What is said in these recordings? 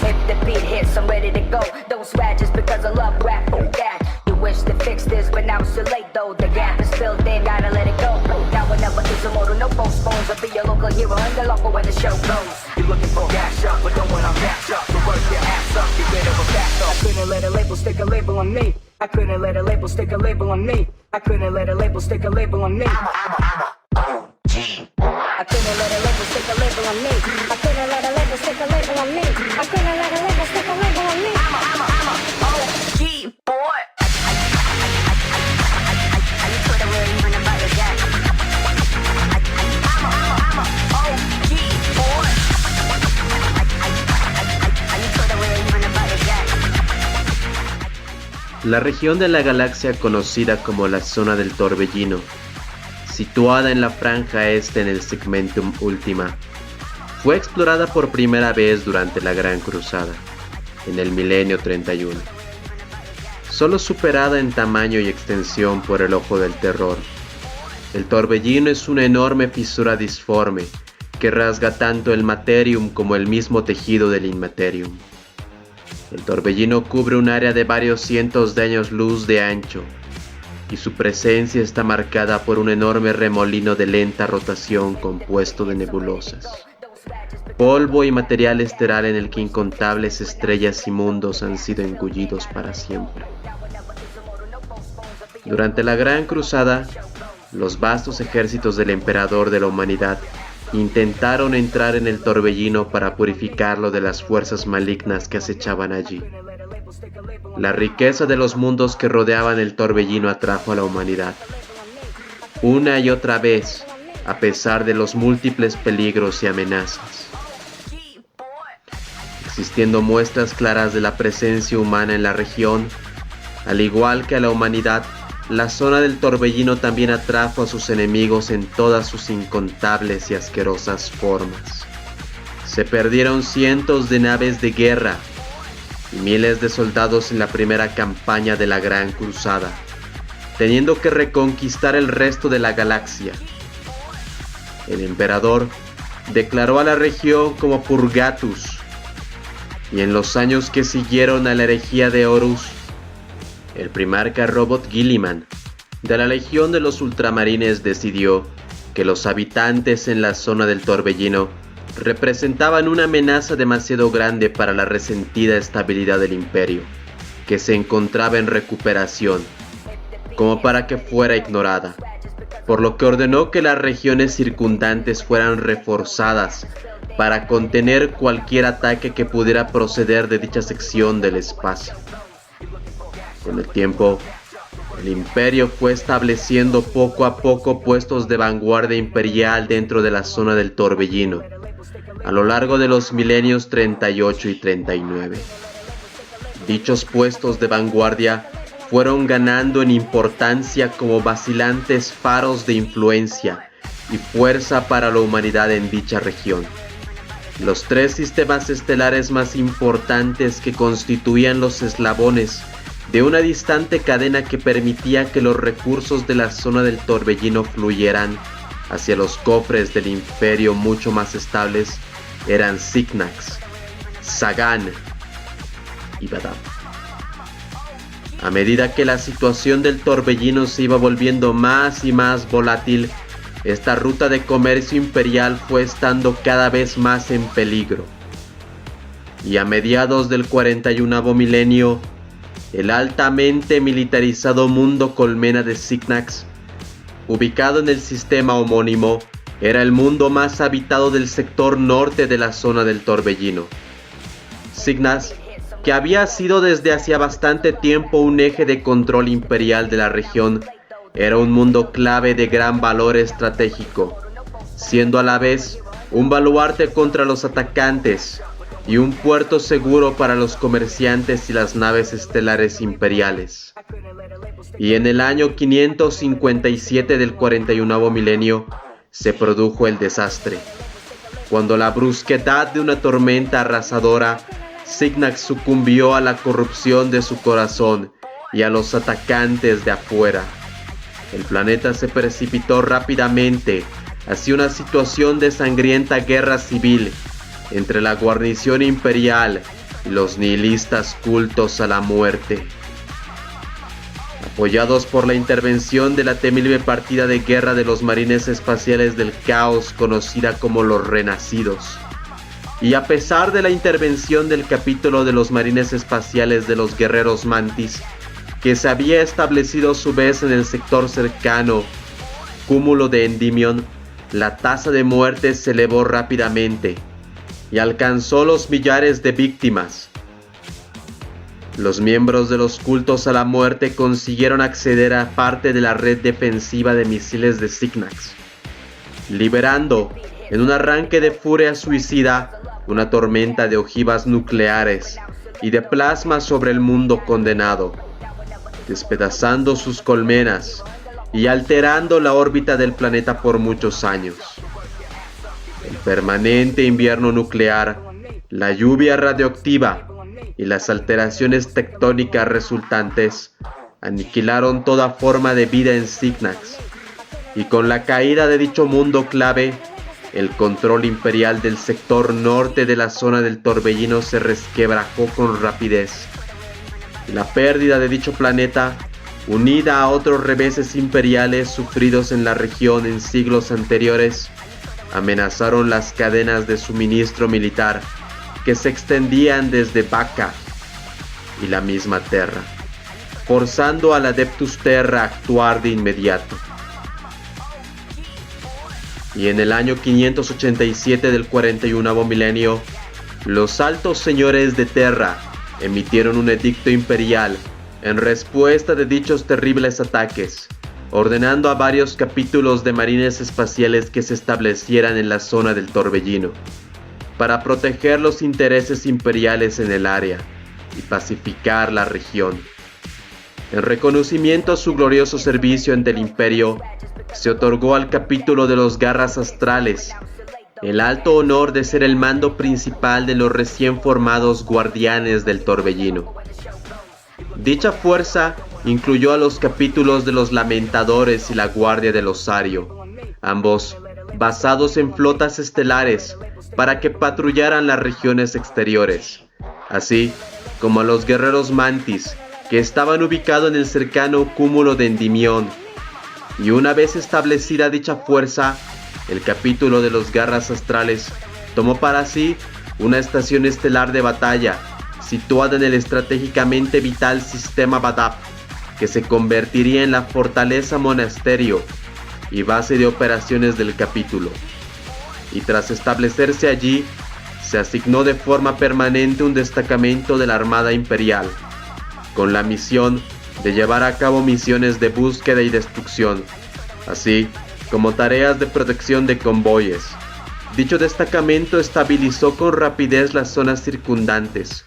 If the beat hits, I'm ready to go. Don't swag just because I love rap. That you wish to fix this, but now it's too late though. The gap is filled in, gotta let it go. Now or never is a motto, no postpones. I'll be your local hero and the local when the show goes. You're looking for cash up, but don't want to cash up. So work your ass up, get rid of a back up. I couldn't let a label stick a label on me. I couldn't let a label stick a label on me. I couldn't let a label stick a label on me. I couldn't let a label stick a label on me. I couldn't let a label stick a label on me. I couldn't let a label stick a label on me. I'm a OG boy. I put a ring on the body jack. I'm a OG boy. I put a ring on the body jack. La región de la galaxia conocida como la Zona del Torbellino, situada en la franja este en el Segmentum Ultima, fue explorada por primera vez durante la Gran Cruzada, en el milenio 31. Solo superada en tamaño y extensión por el Ojo del Terror, el Torbellino es una enorme fisura disforme que rasga tanto el Materium como el mismo tejido del Inmaterium. El Torbellino cubre un área de varios cientos de años luz de ancho, y su presencia está marcada por un enorme remolino de lenta rotación compuesto de nebulosas, polvo y material estelar en el que incontables estrellas y mundos han sido engullidos para siempre. Durante la Gran Cruzada, los vastos ejércitos del Emperador de la Humanidad intentaron entrar en el Torbellino para purificarlo de las fuerzas malignas que acechaban allí. La riqueza de los mundos que rodeaban el Torbellino atrajo a la humanidad. Una y otra vez, a pesar de los múltiples peligros y amenazas. Existiendo muestras claras de la presencia humana en la región, al igual que a la humanidad, la zona del Torbellino también atrajo a sus enemigos en todas sus incontables y asquerosas formas. Se perdieron cientos de naves de guerra y miles de soldados en la primera campaña de la Gran Cruzada, teniendo que reconquistar el resto de la galaxia. El emperador declaró a la región como Purgatus, y en los años que siguieron a la herejía de Horus, el primarca Robot Guilliman de la Legión de los Ultramarines decidió que los habitantes en la zona del Torbellino representaban una amenaza demasiado grande para la resentida estabilidad del imperio, que se encontraba en recuperación, como para que fuera ignorada, por lo que ordenó que las regiones circundantes fueran reforzadas para contener cualquier ataque que pudiera proceder de dicha sección del espacio. Con el tiempo, el imperio fue estableciendo poco a poco puestos de vanguardia imperial dentro de la zona del Torbellino, a lo largo de los milenios 38 y 39. Dichos puestos de vanguardia fueron ganando en importancia como vacilantes faros de influencia y fuerza para la humanidad en dicha región. Los tres sistemas estelares más importantes que constituían los eslabones de una distante cadena que permitía que los recursos de la zona del Torbellino fluyeran hacia los cofres del imperio mucho más estables eran Signax, Sagan y Badab. A medida que la situación del Torbellino se iba volviendo más y más volátil, esta ruta de comercio imperial fue estando cada vez más en peligro. Y a mediados del 41º milenio, el altamente militarizado mundo colmena de Signax, ubicado en el sistema homónimo, era el mundo más habitado del sector norte de la zona del Torbellino. Signax, que había sido desde hacía bastante tiempo un eje de control imperial de la región, era un mundo clave de gran valor estratégico, siendo a la vez un baluarte contra los atacantes y un puerto seguro para los comerciantes y las naves estelares imperiales. Y en el año 557 del 41º milenio se produjo el desastre, cuando la brusquedad de una tormenta arrasadora, Signax sucumbió a la corrupción de su corazón y a los atacantes de afuera. El planeta se precipitó rápidamente hacia una situación de sangrienta guerra civil entre la guarnición imperial y los nihilistas cultos a la muerte. Apoyados por la intervención de la temible partida de guerra de los marines espaciales del caos conocida como los Renacidos, y a pesar de la intervención del capítulo de los marines espaciales de los Guerreros Mantis, que se había establecido a su vez en el sector cercano cúmulo de Endymion, la tasa de muertes se elevó rápidamente y alcanzó los millares de víctimas. Los miembros de los cultos a la muerte consiguieron acceder a parte de la red defensiva de misiles de Signax, liberando, en un arranque de furia suicida, una tormenta de ojivas nucleares y de plasma sobre el mundo condenado, despedazando sus colmenas y alterando la órbita del planeta por muchos años. El permanente invierno nuclear, la lluvia radioactiva y las alteraciones tectónicas resultantes aniquilaron toda forma de vida en Signax, y con la caída de dicho mundo clave, el control imperial del sector norte de la zona del Torbellino se resquebrajó con rapidez. La pérdida de dicho planeta, unida a otros reveses imperiales sufridos en la región en siglos anteriores, amenazaron las cadenas de suministro militar que se extendían desde Vaca y la misma Terra, forzando al Adeptus Terra a actuar de inmediato. Y en el año 587 del 41º milenio, los altos señores de Terra emitieron un edicto imperial en respuesta de dichos terribles ataques, ordenando a varios capítulos de marines espaciales que se establecieran en la zona del Torbellino, para proteger los intereses imperiales en el área y pacificar la región. En reconocimiento a su glorioso servicio ante el Imperio, se otorgó al capítulo de los Garras Astrales el alto honor de ser el mando principal de los recién formados Guardianes del Torbellino. Dicha fuerza incluyó a los capítulos de los Lamentadores y la Guardia del Osario, ambos basados en flotas estelares para que patrullaran las regiones exteriores, así como a los Guerreros Mantis, que estaban ubicados en el cercano cúmulo de Endymion. Y una vez establecida dicha fuerza, el capítulo de los Garras Astrales tomó para sí una estación estelar de batalla situada en el estratégicamente vital sistema Badab, que se convertiría en la fortaleza monasterio y base de operaciones del capítulo. Y tras establecerse allí, se asignó de forma permanente un destacamento de la Armada Imperial, con la misión de llevar a cabo misiones de búsqueda y destrucción, así como tareas de protección de convoyes. Dicho destacamento estabilizó con rapidez las zonas circundantes,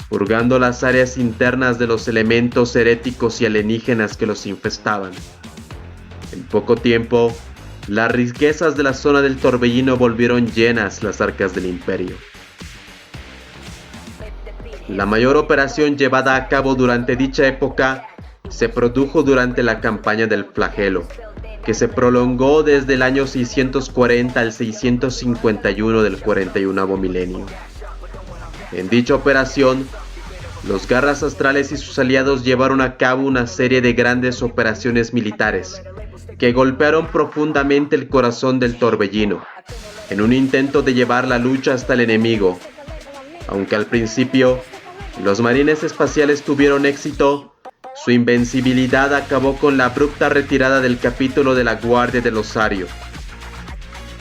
purgando las áreas internas de los elementos heréticos y alienígenas que los infestaban. En poco tiempo, las riquezas de la zona del Torbellino volvieron llenas las arcas del Imperio. La mayor operación llevada a cabo durante dicha época se produjo durante la campaña del Flagelo, que se prolongó desde el año 640 al 651 del 41º milenio. En dicha operación, los Garras Astrales y sus aliados llevaron a cabo una serie de grandes operaciones militares que golpearon profundamente el corazón del Torbellino, en un intento de llevar la lucha hasta el enemigo. Aunque al principio los marines espaciales tuvieron éxito, su invencibilidad acabó con la abrupta retirada del capítulo de la Guardia del Osario.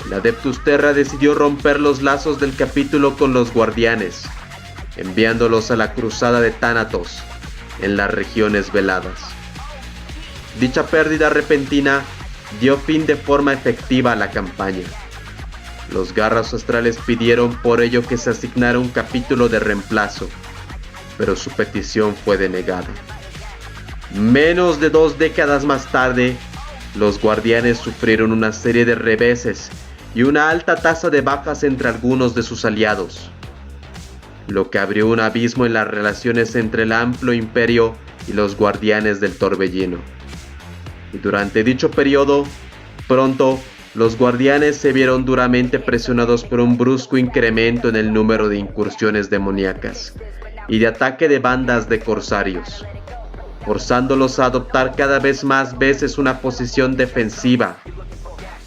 El Adeptus Terra decidió romper los lazos del capítulo con los Guardianes, enviándolos a la cruzada de Thanatos en las regiones veladas. Dicha pérdida repentina dio fin de forma efectiva a la campaña. Los Garras Astrales pidieron por ello que se asignara un capítulo de reemplazo, pero su petición fue denegada. Menos de 2 décadas más tarde, los Guardianes sufrieron una serie de reveses y una alta tasa de bajas entre algunos de sus aliados, lo que abrió un abismo en las relaciones entre el amplio imperio y los Guardianes del Torbellino. Y durante dicho periodo, pronto, los Guardianes se vieron duramente presionados por un brusco incremento en el número de incursiones demoníacas y de ataque de bandas de corsarios, forzándolos a adoptar cada vez más veces una posición defensiva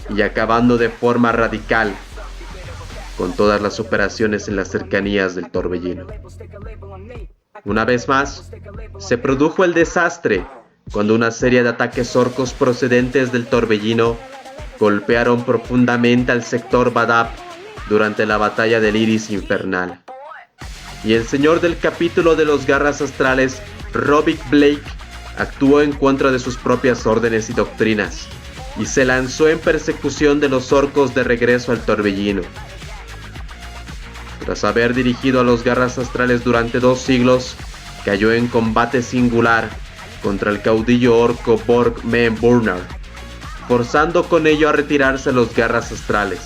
y acabando de forma radical con todas las operaciones en las cercanías del Torbellino. Una vez más, se produjo el desastre cuando una serie de ataques orcos procedentes del Torbellino golpearon profundamente al sector Badab durante la batalla del Iris Infernal. Y el señor del capítulo de los Garras Astrales, Robic Blake, actuó en contra de sus propias órdenes y doctrinas, y se lanzó en persecución de los orcos de regreso al Torbellino. Tras haber dirigido a los Garras Astrales durante 2 siglos, cayó en combate singular contra el caudillo orco Borg Menburnar, forzando con ello a retirarse a los Garras Astrales.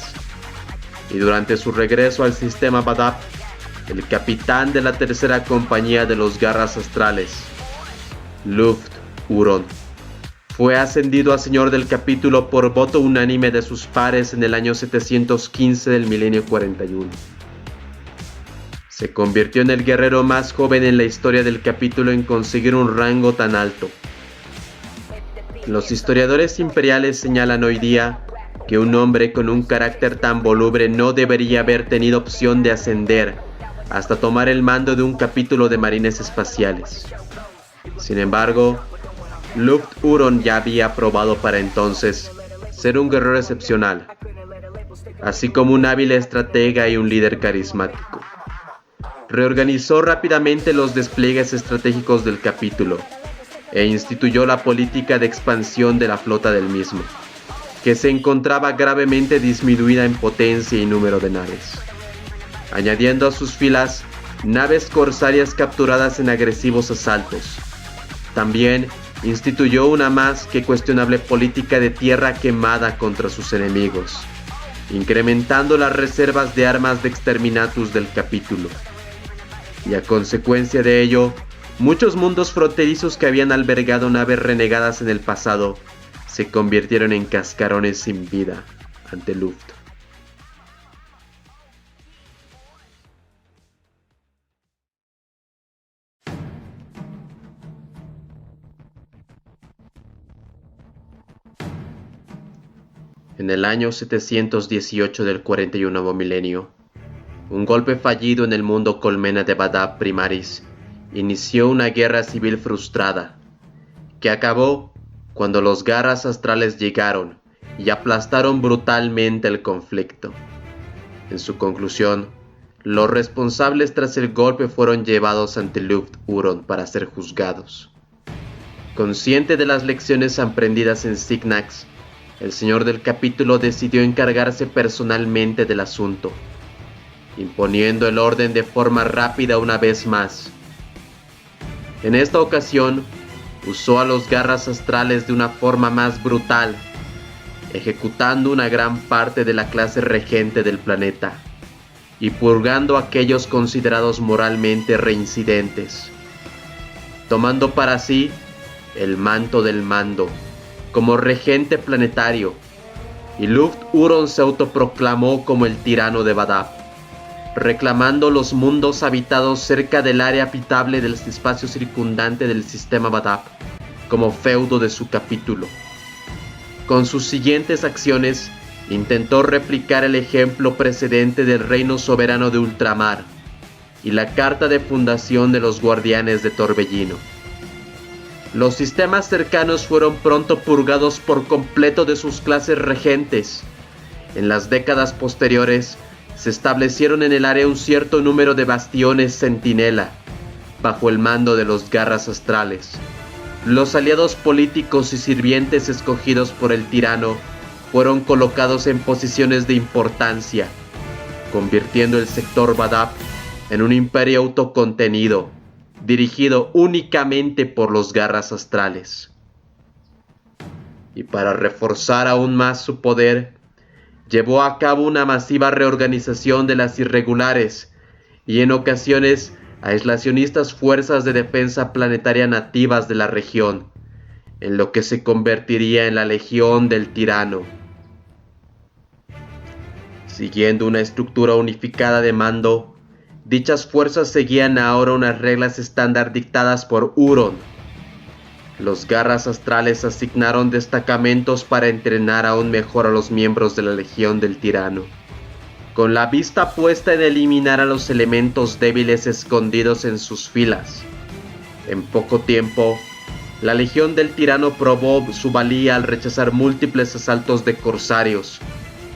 Y durante su regreso al sistema Badab, el capitán de la tercera compañía de los Garras Astrales, Luft Huron, fue ascendido a señor del capítulo por voto unánime de sus pares en el año 715 del milenio 41. Se convirtió en el guerrero más joven en la historia del capítulo en conseguir un rango tan alto. Los historiadores imperiales señalan hoy día que un hombre con un carácter tan voluble no debería haber tenido opción de ascender hasta tomar el mando de un capítulo de marines espaciales. Sin embargo, Luft Huron ya había probado para entonces ser un guerrero excepcional, así como un hábil estratega y un líder carismático. Reorganizó rápidamente los despliegues estratégicos del capítulo e instituyó la política de expansión de la flota del mismo, que se encontraba gravemente disminuida en potencia y número de naves, añadiendo a sus filas naves corsarias capturadas en agresivos asaltos. También instituyó una más que cuestionable política de tierra quemada contra sus enemigos, incrementando las reservas de armas de exterminatus del capítulo. Y a consecuencia de ello, muchos mundos fronterizos que habían albergado naves renegadas en el pasado se convirtieron en cascarones sin vida ante Luft. En el año 718 del 41 milenio, un golpe fallido en el mundo colmena de Badab Primaris inició una guerra civil frustrada, que acabó cuando los Garras Astrales llegaron y aplastaron brutalmente el conflicto. En su conclusión, los responsables tras el golpe fueron llevados ante Luft Huron para ser juzgados. Consciente de las lecciones aprendidas en Signax, el señor del capítulo decidió encargarse personalmente del asunto, imponiendo el orden de forma rápida una vez más. En esta ocasión, usó a los Garras Astrales de una forma más brutal, ejecutando una gran parte de la clase regente del planeta y purgando a aquellos considerados moralmente reincidentes, tomando para sí el manto del mando como regente planetario, y Luft Huron se autoproclamó como el tirano de Badab, reclamando los mundos habitados cerca del área habitable del espacio circundante del sistema Badab como feudo de su capítulo. Con sus siguientes acciones, intentó replicar el ejemplo precedente del Reino Soberano de Ultramar y la carta de fundación de los Guardianes de Torbellino. Los sistemas cercanos fueron pronto purgados por completo de sus clases regentes. En las décadas posteriores, se establecieron en el área un cierto número de bastiones centinela, bajo el mando de los Garras Astrales. Los aliados políticos y sirvientes escogidos por el tirano fueron colocados en posiciones de importancia, convirtiendo el sector Badab en un imperio autocontenido, dirigido únicamente por los Garras Astrales. Y para reforzar aún más su poder, llevó a cabo una masiva reorganización de las irregulares y en ocasiones aislacionistas fuerzas de defensa planetaria nativas de la región, en lo que se convertiría en la Legión del Tirano. Siguiendo una estructura unificada de mando, dichas fuerzas seguían ahora unas reglas estándar dictadas por Huron. Los garras astrales asignaron destacamentos para entrenar aún mejor a los miembros de la Legión del Tirano, con la vista puesta en eliminar a los elementos débiles escondidos en sus filas. En poco tiempo, la Legión del Tirano probó su valía al rechazar múltiples asaltos de corsarios,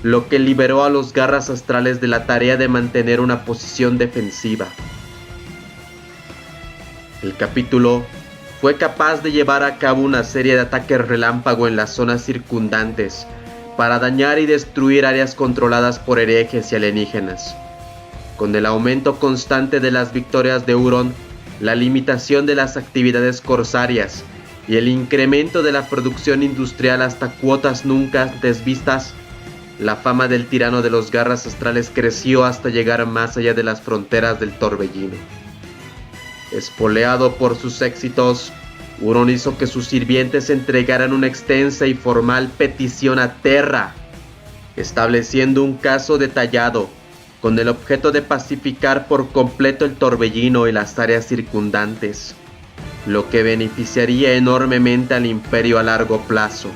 lo que liberó a los garras astrales de la tarea de mantener una posición defensiva. El capítulo fue capaz de llevar a cabo una serie de ataques relámpago en las zonas circundantes para dañar y destruir áreas controladas por herejes y alienígenas. Con el aumento constante de las victorias de Huron, la limitación de las actividades corsarias y el incremento de la producción industrial hasta cuotas nunca antes vistas, la fama del tirano de los garras astrales creció hasta llegar más allá de las fronteras del Torbellino. Espoleado por sus éxitos, Huron hizo que sus sirvientes entregaran una extensa y formal petición a Terra, estableciendo un caso detallado con el objeto de pacificar por completo el Torbellino y las áreas circundantes, lo que beneficiaría enormemente al Imperio a largo plazo.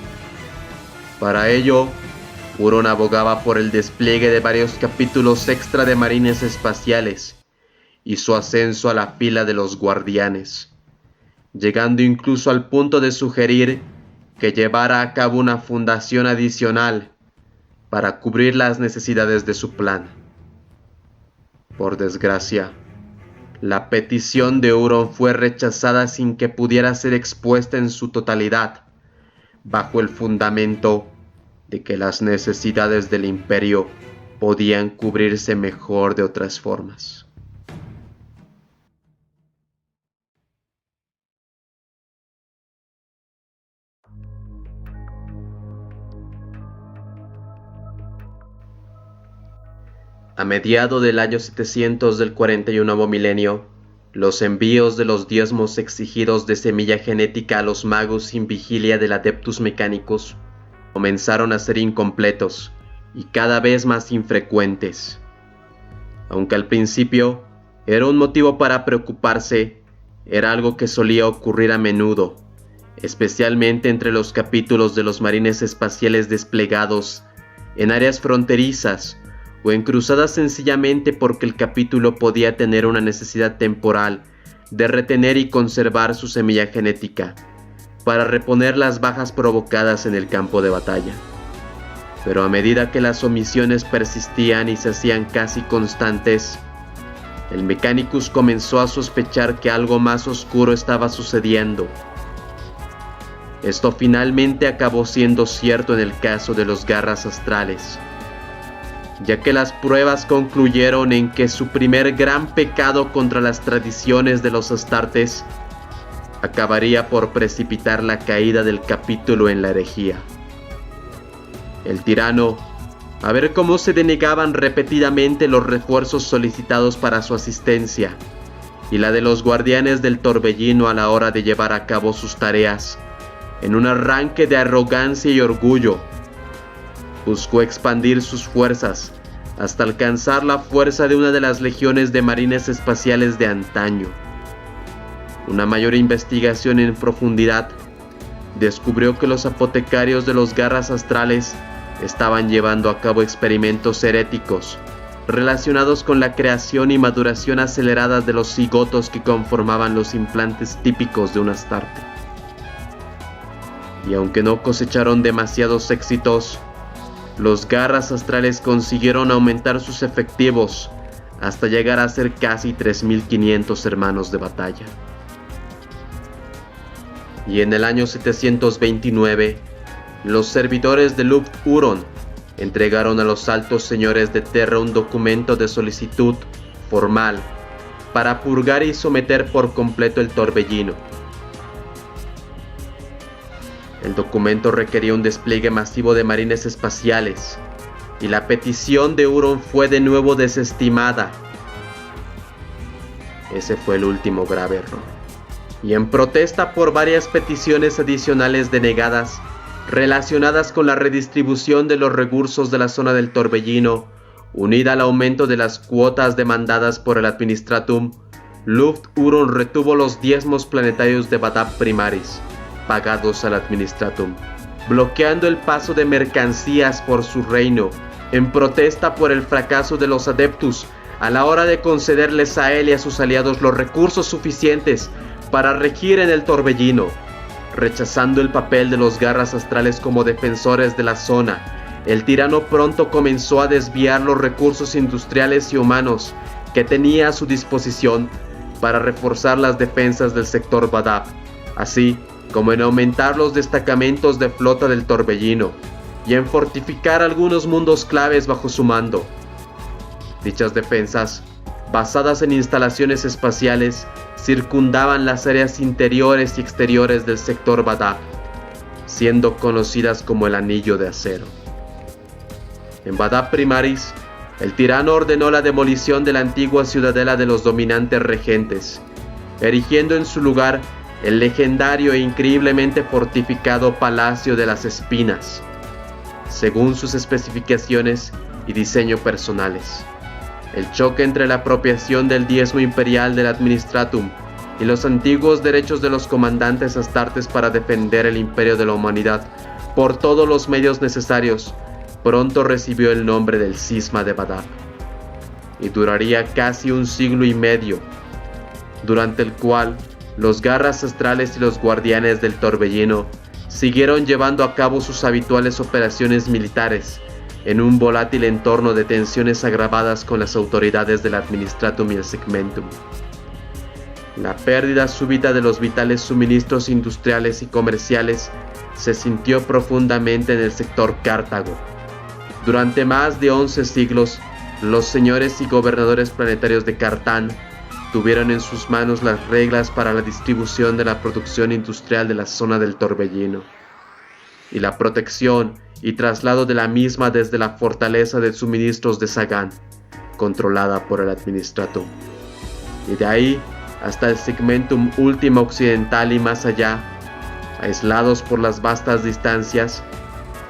Para ello, Huron abogaba por el despliegue de varios capítulos extra de marines espaciales y su ascenso a la fila de los guardianes, llegando incluso al punto de sugerir que llevara a cabo una fundación adicional para cubrir las necesidades de su plan. Por desgracia, la petición de Huron fue rechazada sin que pudiera ser expuesta en su totalidad, bajo el fundamento de que las necesidades del imperio podían cubrirse mejor de otras formas. A mediados del año 700 del 41 milenio, los envíos de los diezmos exigidos de semilla genética a los magos sin vigilia del Adeptus Mechanicus comenzaron a ser incompletos y cada vez más infrecuentes. Aunque al principio era un motivo para preocuparse, era algo que solía ocurrir a menudo, especialmente entre los capítulos de los marines espaciales desplegados en áreas fronterizas o en cruzadas sencillamente porque el capítulo podía tener una necesidad temporal de retener y conservar su semilla genética para reponer las bajas provocadas en el campo de batalla. Pero a medida que las omisiones persistían y se hacían casi constantes, el Mechanicus comenzó a sospechar que algo más oscuro estaba sucediendo. Esto finalmente acabó siendo cierto en el caso de los garras astrales, ya que las pruebas concluyeron en que su primer gran pecado contra las tradiciones de los Astartes acabaría por precipitar la caída del capítulo en la herejía. El tirano, a ver cómo se denegaban repetidamente los refuerzos solicitados para su asistencia, y la de los guardianes del Torbellino a la hora de llevar a cabo sus tareas, en un arranque de arrogancia y orgullo, buscó expandir sus fuerzas hasta alcanzar la fuerza de una de las legiones de marines espaciales de antaño. Una mayor investigación en profundidad descubrió que los apotecarios de los garras astrales estaban llevando a cabo experimentos heréticos relacionados con la creación y maduración aceleradas de los cigotos que conformaban los implantes típicos de un Astarte. Y aunque no cosecharon demasiados éxitos, los garras astrales consiguieron aumentar sus efectivos hasta llegar a ser casi 3.500 hermanos de batalla. Y en el año 729, los servidores de Luft Huron entregaron a los altos señores de Terra un documento de solicitud formal para purgar y someter por completo el Torbellino. El documento requería un despliegue masivo de marines espaciales, y la petición de Huron fue de nuevo desestimada. Ese fue el último grave error. Y en protesta por varias peticiones adicionales denegadas, relacionadas con la redistribución de los recursos de la zona del Torbellino, unida al aumento de las cuotas demandadas por el Administratum, Luft-Huron retuvo los diezmos planetarios de Badab Primaris, pagados al Administratum, bloqueando el paso de mercancías por su reino, en protesta por el fracaso de los Adeptus a la hora de concederles a él y a sus aliados los recursos suficientes para regir en el Torbellino. Rechazando el papel de los garras astrales como defensores de la zona, el tirano pronto comenzó a desviar los recursos industriales y humanos que tenía a su disposición para reforzar las defensas del sector Badab, así como en aumentar los destacamentos de flota del Torbellino y en fortificar algunos mundos claves bajo su mando. Dichas defensas, basadas en instalaciones espaciales, circundaban las áreas interiores y exteriores del sector Badab, siendo conocidas como el Anillo de Acero. En Badab Primaris, el tirano ordenó la demolición de la antigua ciudadela de los dominantes regentes, erigiendo en su lugar el legendario e increíblemente fortificado Palacio de las Espinas, según sus especificaciones y diseño personales. El choque entre la apropiación del diezmo imperial del Administratum y los antiguos derechos de los comandantes astartes para defender el imperio de la humanidad por todos los medios necesarios, pronto recibió el nombre del Cisma de Badab, y duraría casi un siglo y medio, durante el cual los garras astrales y los guardianes del Torbellino siguieron llevando a cabo sus habituales operaciones militares en un volátil entorno de tensiones agravadas con las autoridades del Administratum y el Segmentum. La pérdida súbita de los vitales suministros industriales y comerciales se sintió profundamente en el sector Cartago. Durante más de 11 siglos, los señores y gobernadores planetarios de Cartán tuvieron en sus manos las reglas para la distribución de la producción industrial de la zona del Torbellino y la protección y traslado de la misma desde la fortaleza de suministros de Sagan, controlada por el Administratum, y de ahí hasta el Segmentum Última Occidental y más allá. Aislados por las vastas distancias,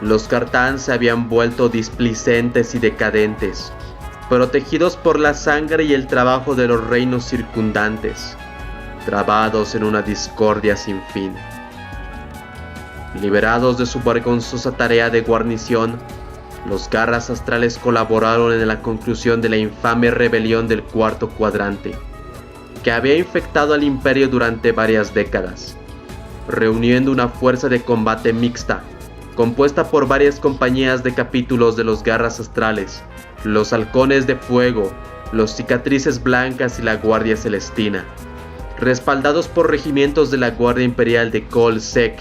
los Cartán se habían vuelto displicentes y decadentes, protegidos por la sangre y el trabajo de los reinos circundantes, trabados en una discordia sin fin. Liberados de su vergonzosa tarea de guarnición, los garras astrales colaboraron en la conclusión de la infame rebelión del Cuarto Cuadrante, que había infectado al imperio durante varias décadas, reuniendo una fuerza de combate mixta, compuesta por varias compañías de capítulos de los garras astrales, los halcones de fuego, los cicatrices blancas y la guardia celestina, respaldados por regimientos de la guardia imperial de Kol Sek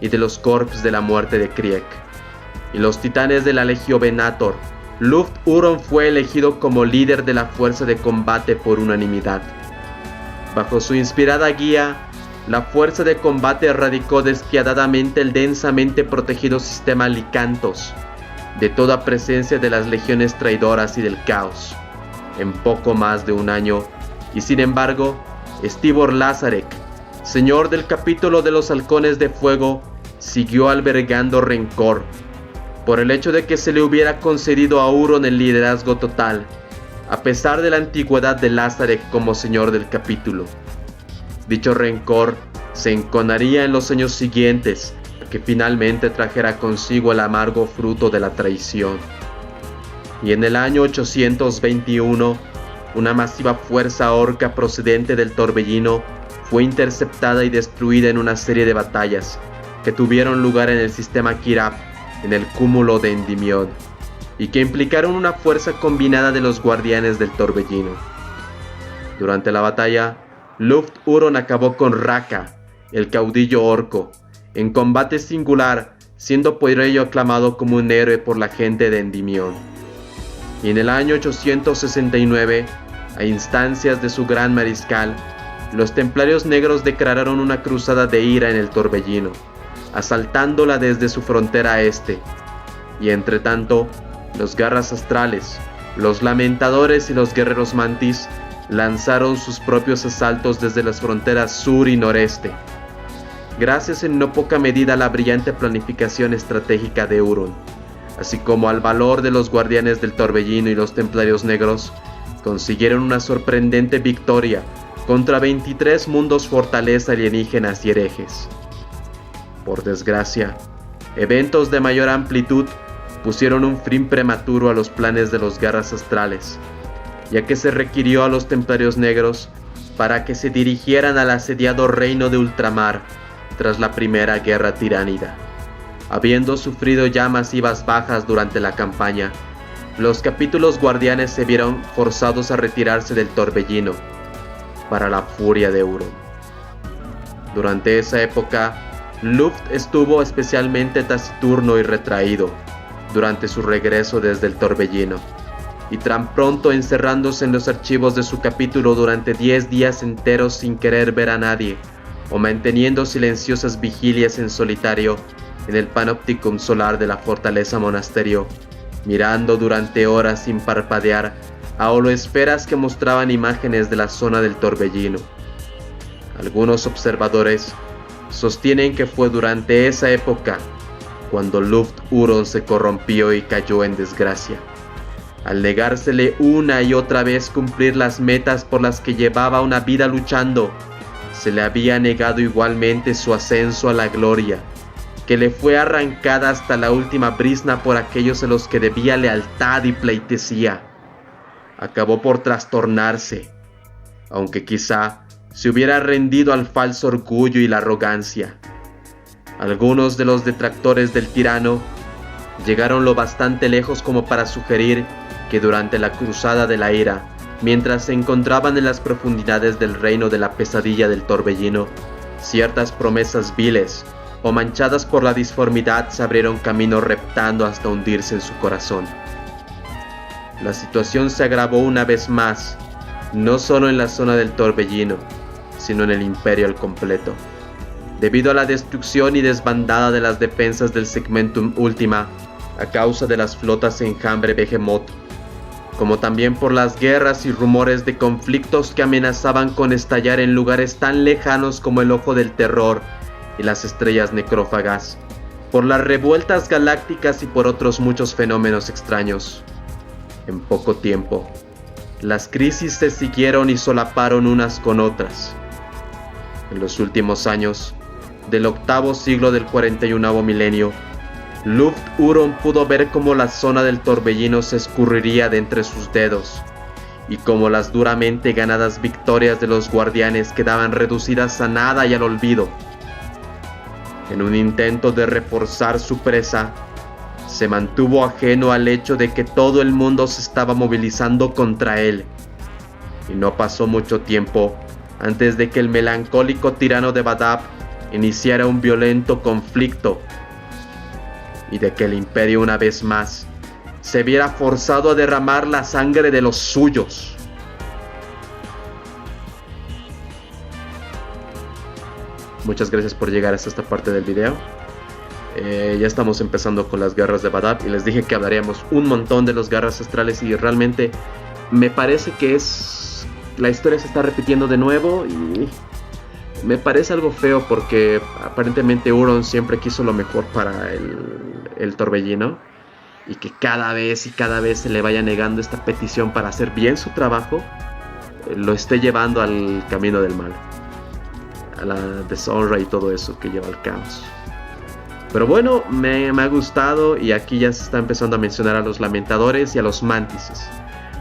y de los Corps de la muerte de Krieg, y los titanes de la Legio Venator. Luft-Huron fue elegido como líder de la fuerza de combate por unanimidad. Bajo su inspirada guía, la fuerza de combate erradicó despiadadamente el densamente protegido sistema Licantos de toda presencia de las legiones traidoras y del caos, en poco más de un año, y sin embargo, Stibor Lazarek, señor del capítulo de los halcones de fuego, siguió albergando rencor por el hecho de que se le hubiera concedido a Huron el liderazgo total, a pesar de la antigüedad de Lazarek como señor del capítulo. Dicho rencor se enconaría en los años siguientes, que finalmente trajera consigo el amargo fruto de la traición. Y en el año 821, una masiva fuerza orca procedente del Torbellino fue interceptada y destruida en una serie de batallas que tuvieron lugar en el sistema Kirab, en el cúmulo de Endymion, y que implicaron una fuerza combinada de los guardianes del Torbellino. Durante la batalla, Luft-Huron acabó con Raka, el caudillo orco, en combate singular, siendo por ello aclamado como un héroe por la gente de Endymion. Y en el año 869, a instancias de su gran mariscal, los templarios negros declararon una cruzada de ira en el Torbellino, asaltándola desde su frontera este, y entre tanto, los garras astrales, los lamentadores y los guerreros mantis lanzaron sus propios asaltos desde las fronteras sur y noreste, gracias en no poca medida a la brillante planificación estratégica de Huron, así como al valor de los guardianes del Torbellino y los templarios negros, consiguieron una sorprendente victoria contra 23 mundos fortaleza alienígenas y herejes. Por desgracia, eventos de mayor amplitud pusieron un fin prematuro a los planes de los Garras Astrales, ya que se requirió a los templarios negros para que se dirigieran al asediado reino de Ultramar tras la primera guerra tiránida. Habiendo sufrido ya masivas bajas durante la campaña, los capítulos guardianes se vieron forzados a retirarse del Torbellino para la furia de Huron. Durante esa época, Luft estuvo especialmente taciturno y retraído durante su regreso desde el Torbellino, y tan pronto encerrándose en los archivos de su capítulo durante 10 días enteros sin querer ver a nadie, o manteniendo silenciosas vigilias en solitario en el panopticum solar de la fortaleza monasterio, mirando durante horas sin parpadear a holoesferas que mostraban imágenes de la zona del Torbellino. Algunos observadores sostienen que fue durante esa época cuando Luft Huron se corrompió y cayó en desgracia, al negársele una y otra vez cumplir las metas por las que llevaba una vida luchando. Se le había negado igualmente su ascenso a la gloria, que le fue arrancada hasta la última brizna por aquellos a los que debía lealtad y pleitesía. Acabó por trastornarse, aunque quizá se hubiera rendido al falso orgullo y la arrogancia. Algunos de los detractores del tirano llegaron lo bastante lejos como para sugerir que durante la Cruzada de la Ira, mientras se encontraban en las profundidades del reino de la pesadilla del Torbellino, ciertas promesas viles o manchadas por la disformidad se abrieron camino reptando hasta hundirse en su corazón. La situación se agravó una vez más, no solo en la zona del Torbellino, sino en el Imperio al completo, debido a la destrucción y desbandada de las defensas del Segmentum Ultima a causa de las flotas enjambre Behemoth, como también por las guerras y rumores de conflictos que amenazaban con estallar en lugares tan lejanos como el Ojo del Terror y las Estrellas Necrófagas, por las revueltas galácticas y por otros muchos fenómenos extraños. En poco tiempo, las crisis se siguieron y solaparon unas con otras. En los últimos años del octavo siglo del 41º milenio, Luft Huron pudo ver cómo la zona del Torbellino se escurriría de entre sus dedos, y cómo las duramente ganadas victorias de los guardianes quedaban reducidas a nada y al olvido. En un intento de reforzar su presa, se mantuvo ajeno al hecho de que todo el mundo se estaba movilizando contra él, y no pasó mucho tiempo antes de que el melancólico tirano de Badab iniciara un violento conflicto, y de que el imperio una vez más se viera forzado a derramar la sangre de los suyos. Muchas gracias por llegar hasta esta parte del video. Ya estamos empezando con las guerras de Badab y les dije que hablaríamos un montón de los Garras Astrales, y realmente me parece que la historia se está repitiendo de nuevo, y me parece algo feo porque aparentemente Huron siempre quiso lo mejor para el Torbellino, y que cada vez se le vaya negando esta petición para hacer bien su trabajo, lo esté llevando al camino del mal, a la deshonra y todo eso que lleva al caos. Pero bueno, me ha gustado, y aquí ya se está empezando a mencionar a los Lamentadores y a los Mantises.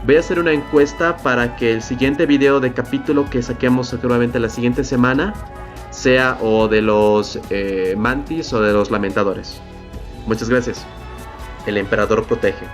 Voy a hacer una encuesta para que el siguiente video de capítulo que saquemos seguramente la siguiente semana sea o de los Mantis o de los Lamentadores. Muchas gracias. El Emperador protege.